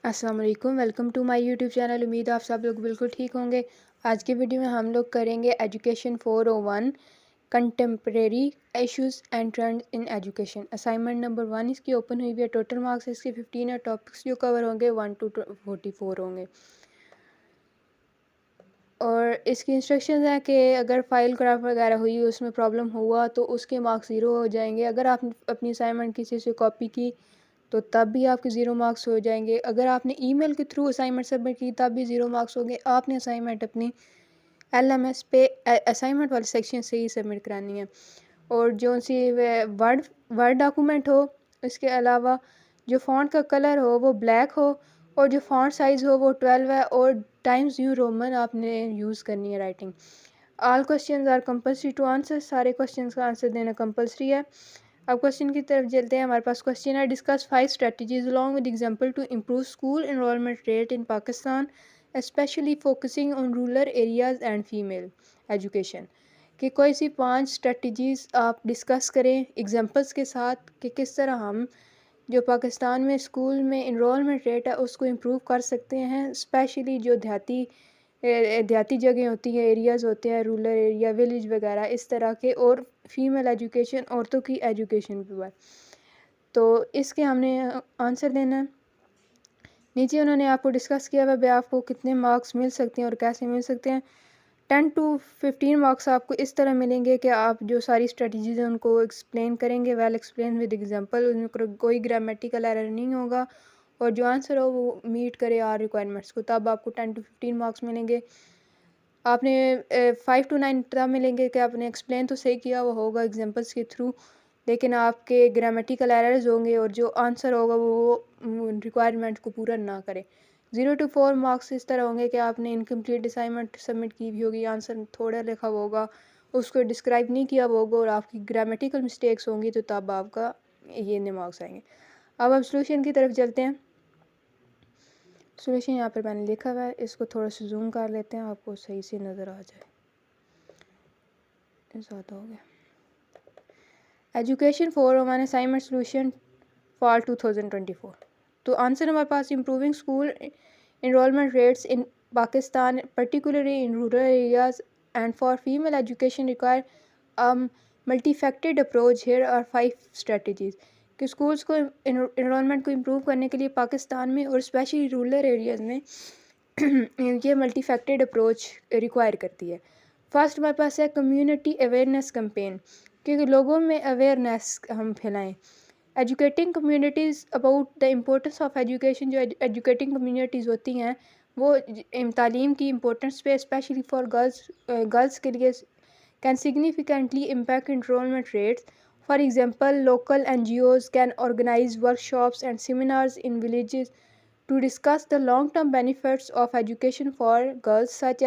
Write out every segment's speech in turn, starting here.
السلام علیکم، welcome to my YouTube channel. امید ہے آپ سب لوگ بالکل ٹھیک ہوں گے۔ آج کی ویڈیو میں ہم لوگ کریں گے education 401 contemporary issues and trained in education. Assignment number 1 اس کی اوپن ہوئی ہوئی ہے۔ ٹوٹل مارکس اس کے 15 اور ٹاپکس جو کور ہوں گے 1 to 44 ہوں گے۔ اور اس کی انسٹرکشنز ہیں کہ اگر فائل کرافٹ وغیرہ ہوئی اس میں پرابلم ہوا تو اس کے مارکس 0 ہو جائیں گے۔ اگر آپ نے اپنی اسائنمنٹ کسی سے کاپی کی تو تب بھی آپ کے 0 مارکس ہو جائیں گے۔ اگر آپ نے ای میل کے تھرو اسائنمنٹ سبمٹ کی تب بھی 0 مارکس ہوں گے۔ آپ نے اسائنمنٹ اپنی LMS پہ اسائنمنٹ والے سیکشن سے ہی سبمٹ کرانی ہے۔ اور جو سی ورڈ ڈاکومنٹ ہو، اس کے علاوہ جو فونٹ کا کلر ہو وہ بلیک ہو، اور جو فونٹ سائز ہو وہ 12 ہے، اور ٹائمز نیو رومن آپ نے یوز کرنی ہے writing. All questions are compulsory to answer, سارے کوسچنز کا آنسر دینا کمپلسری ہے۔ اب کوسچن کی طرف چلتے ہیں۔ ہمارے پاس کوسچن ہے، discuss 5 strategies along with example to improve school enrollment rate in Pakistan especially focusing on rural areas and female education۔ کہ کوئی سی 5 اسٹریٹجیز آپ ڈسکس کریں ایگزامپلس کے ساتھ کہ کس طرح ہم جو پاکستان میں اسکول میں انرولمنٹ ریٹ ہے اس کو امپروو کر سکتے ہیں، اسپیشلی جو دیہاتی جگہیں ہوتی ہیں، ایریاز ہوتے ہیں، رورل ایریا، ولیج وغیرہ اس طرح کے، اور فیمیل ایجوکیشن، عورتوں کی ایجوکیشن پر۔ تو اس کے ہم نے آنسر دینا ہے۔ نیچے انہوں نے آپ کو ڈسکس کیا ہوا آپ کو کتنے مارکس مل سکتے ہیں اور کیسے مل سکتے ہیں۔ 10 to 15 مارکس آپ کو اس طرح ملیں گے کہ آپ جو ساری اسٹریٹجیز ہیں ان کو ایکسپلین کریں گے، ویل ایکسپلین ود ایگزامپل، اس میں کوئی گرامیٹیکل ایرر نہیں ہوگا، اور جو آنسر ہو وہ میٹ کرے آر ریکوائرمنٹس کو، تب آپ کو 10 to 15 مارکس ملیں گے۔ آپ نے 5 to 9 تب ملیں گے کہ آپ نے ایکسپلین تو صحیح کیا وہ ہوگا ایگزامپلس کے تھرو، لیکن آپ کے گرامیٹیکل ایررز ہوں گے اور جو آنسر ہوگا وہ ریکوائرمنٹ کو پورا نہ کرے۔ 0 to 4 مارکس اس طرح ہوں گے کہ آپ نے انکمپلیٹ اسائنمنٹ سبمٹ کی بھی ہوگی، آنسر تھوڑا لکھا ہوا ہوگا، اس کو ڈسکرائب نہیں کیا ہوا ہوگا، اور آپ کی گرامیٹیکل مسٹیکس ہوں گی تو تب آپ کا یہ مارکس آئیں گے۔ اب آپ سولوشن کی طرف چلتے ہیں۔ سولوشن یہاں پر میں نے لکھا ہوا ہے، اس کو تھوڑا سا زوم کر لیتے ہیں، آپ کو صحیح سے نظر آ جائے، زیادہ ہو گیا۔ Education 401 assignment solution for 2024۔ تو آنسر ہمارے پاس improving school enrollment rates in Pakistan, particularly in rural areas and for female education require a multifaceted approach۔ Here are 5 strategies کہ اسکولس کو انرولمنٹ کو امپروو کرنے کے لیے پاکستان میں اور اسپیشلی رورل ایریاز میں یہ ملٹی فیکٹڈ اپروچ ریکوائر کرتی ہے۔ فرسٹ ہمارے پاس ہے کمیونٹی اویئرنیس کمپین، کہ لوگوں میں اویئرنیس ہم پھیلائیں۔ Educating communities about the importance of education, جو ایجوکیٹنگ کمیونٹیز ہوتی ہیں وہ تعلیم کی امپورٹنس پہ اسپیشلی فار گرلس کے لیے can significantly impact enrolment rates. For example local NGOs can organize workshops and seminars in villages to discuss the long-term benefits of education for girls such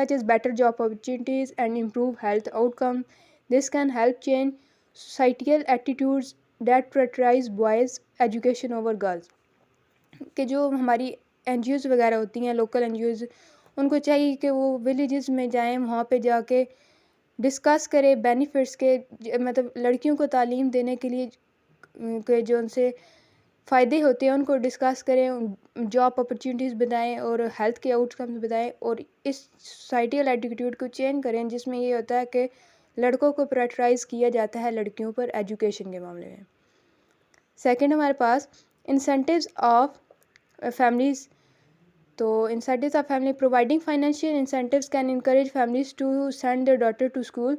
as better job opportunities and improved health outcomes. This can help change societal attitudes that prioritize boys education over girls۔ کہ جو ہماری NGOs وغیرہ ہوتی ہیں، local NGOs، ان کو چاہیے کہ وہ ولیجز میں جائیں، وہاں پہ جا کے ڈسکس کرے بینیفٹس کے، مطلب لڑکیوں کو تعلیم دینے کے لیے کہ جو ان سے فائدے ہوتے ہیں ان کو ڈسکس کریں، جاب اپرچونیٹیز بتائیں اور ہیلتھ کے آؤٹ کمز بتائیں، اور اس سوسائٹیل ایٹیٹیوڈ کو چینج کریں جس میں یہ ہوتا ہے کہ لڑکوں کو پرائٹرائز کیا جاتا ہے لڑکیوں پر ایجوکیشن کے معاملے میں۔ سیکنڈ ہمارے پاس انسینٹیوز آف فیملیز۔ تو incentives of family, providing financial incentives can encourage families to send their daughter to school.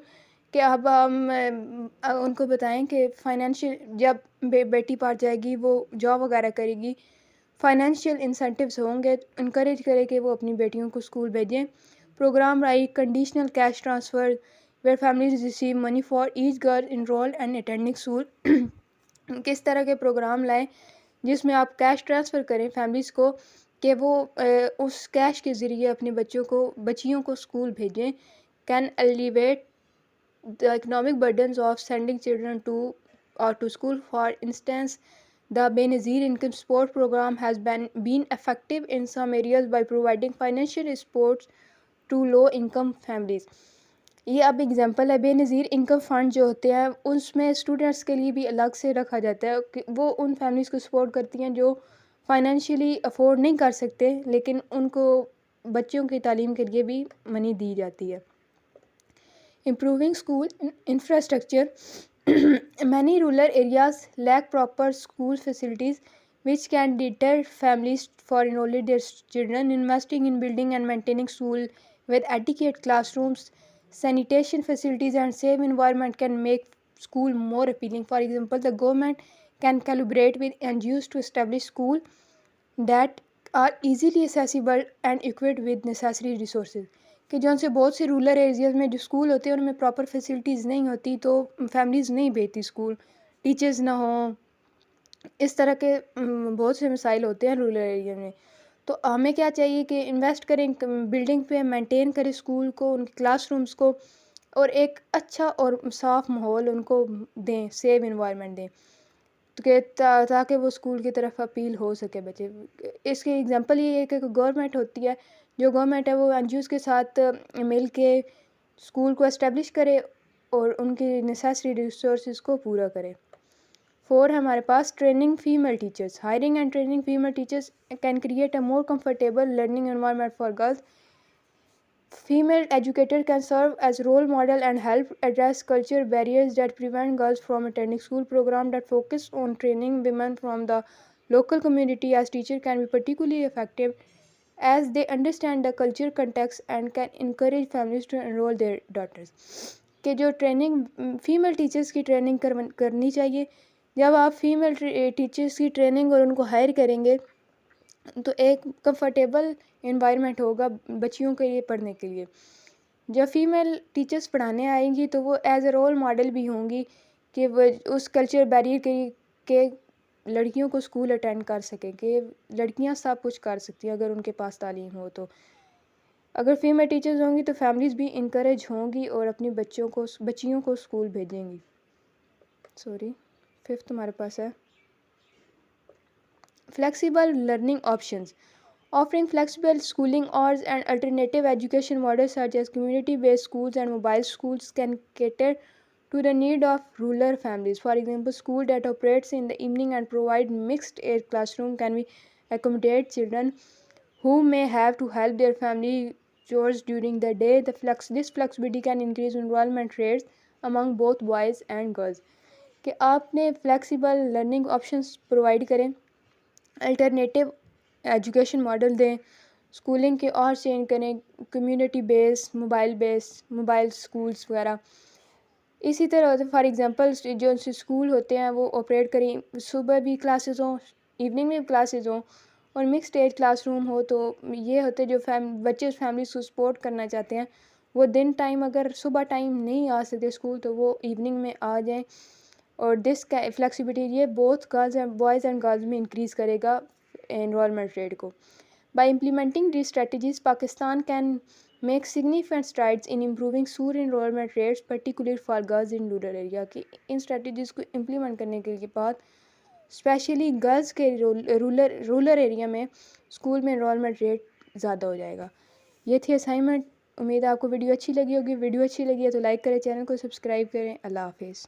کہ اب ہم ان کو بتائیں کہ فائنینشیل، جب بیٹی پڑھ جائے گی وہ جاب وغیرہ کرے گی، فائنینشیل انسینٹیوز ہوں گے، انکریج کرے کہ وہ اپنی بیٹیوں کو اسکول بھیجیں۔ Programme like conditional cash transfer where families receive money for each girl enrol and attending school. کس طرح کے پروگرام لائیں جس میں آپ کیش ٹرانسفر کریں فیملیز کو کہ وہ اس کیش کے ذریعے اپنے بچیوں کو اسکول بھیجیں۔ Can alleviate the economic burdens of sending children to school. For instance, the Benazir income support program has been effective in some areas by providing financial support to low income families۔ یہ اب example ہے، بے نظیر income fund جو ہوتے ہیں اس میں students کے لیے بھی الگ سے رکھا جاتا ہے کہ وہ ان فیملیز کو سپورٹ کرتی ہیں جو فائنینشلی افورڈ نہیں کر سکتے، لیکن ان کو بچوں کی تعلیم کے لیے بھی منی دی جاتی ہے۔ Improving school infrastructure many rural areas lack proper school facilities which can deter families for enrolling their children. Investing in building and maintaining school with adequate classrooms, sanitation facilities and safe environment can make school more appealing. For example, the government can collaborate with NGOs to establish school that are easily accessible and equipped with necessary resources. کہ جون سے بہت سے rural areas میں جو school ہوتے ہیں ان میں proper facilities نہیں ہوتی، تو فیملیز نہیں بھیجتی اسکول، ٹیچرز نہ ہوں، اس طرح کے بہت سے مسائل ہوتے ہیں رورل ایریا میں۔ تو ہمیں کیا چاہیے کہ انویسٹ کریں بلڈنگ پہ، مینٹین کریں اسکول کو، ان کے کلاس رومس کو، اور ایک اچھا اور صاف ماحول ان کو دیں، سیف انوائرمنٹ دیں، کہ تاکہ وہ اسکول کی طرف اپیل ہو سکے بچے۔ اس کی ایگزامپل یہ ہے کہ گورنمنٹ ہوتی ہے، جو گورنمنٹ ہے وہ این جی اوز کے ساتھ مل کے اسکول کو اسٹیبلش کرے اور ان کی نیسیسری ریسورسز کو پورا کرے۔ 4 ہے ہمارے پاس training female teachers. Hiring and training female teachers can create a more comfortable learning environment for girls. Female educators can serve as role model and help address cultural barriers that prevent girls from attending school. Programs that focus on training women from the local community as teachers can be particularly effective as they understand the cultural context and can encourage families to enroll their daughters. کہ جو training female teachers کی training کرنی چاہیے. جب آپ female teachers کی training اور ان کو ہائر کریں گے تو ایک کمفرٹیبل انوائرمنٹ ہوگا بچیوں کے لیے پڑھنے کے لیے. جب فیمیل ٹیچرس پڑھانے آئیں گی تو وہ ایز اے رول ماڈل بھی ہوں گی کہ وہ اس کلچر بیریئر کے لڑکیوں کو اسکول اٹینڈ کر سکیں، کہ لڑکیاں سب کچھ کر سکتی ہیں اگر ان کے پاس تعلیم ہو. تو اگر فیمیل ٹیچرز ہوں گی تو فیملیز بھی انکریج ہوں گی اور اپنی بچیوں کو اسکول بھیجیں گی. 5 ہمارے پاس ہے flexible learning options. Offering flexible schooling hours and alternative education models such as community-based schools and mobile schools can cater to the need of rural families. For example, school that operates in the evening and provide mixed-age classroom can be accommodate children who may have to help their family chores during the day. This flexibility can increase enrollment rates among both boys and girls. کہ آپ نے flexible learning options provide کریں، alternative education model دیں، schooling کے اور change کریں، community base, mobile schools وغیرہ. اسی طرح فار ایگزامپل جو اسکول ہوتے ہیں وہ آپریٹ کریں، صبح بھی کلاسز ہوں، ایوننگ میں بھی کلاسز ہوں، اور مکسڈ ایج کلاس روم ہو. تو یہ ہوتے جو بچے فیملیز کو سپورٹ کرنا چاہتے ہیں وہ دن ٹائم اگر صبح ٹائم نہیں آ سکتے اسکول تو وہ ایوننگ میں آ جائیں. اور دس کا فلیکسیبلٹی یہ both girls and boys and girls میں انکریز کرے گا انرولمنٹ ریٹ کو. By implementing these strategies Pakistan can make significant strides in improving school enrollment rates particular for girls in rural area. کی ان اسٹریٹجیز کو امپلیمنٹ کرنے کے بعد اسپیشلی گرلز کے رورل ایریا میں اسکول میں انرولمنٹ ریٹ زیادہ ہو جائے گا. یہ تھی اسائنمنٹ. امید ہے آپ کو ویڈیو اچھی لگی ہوگی. ویڈیو اچھی لگی ہے تو لائک کریں، چینل کو سبسکرائب کریں. اللہ حافظ.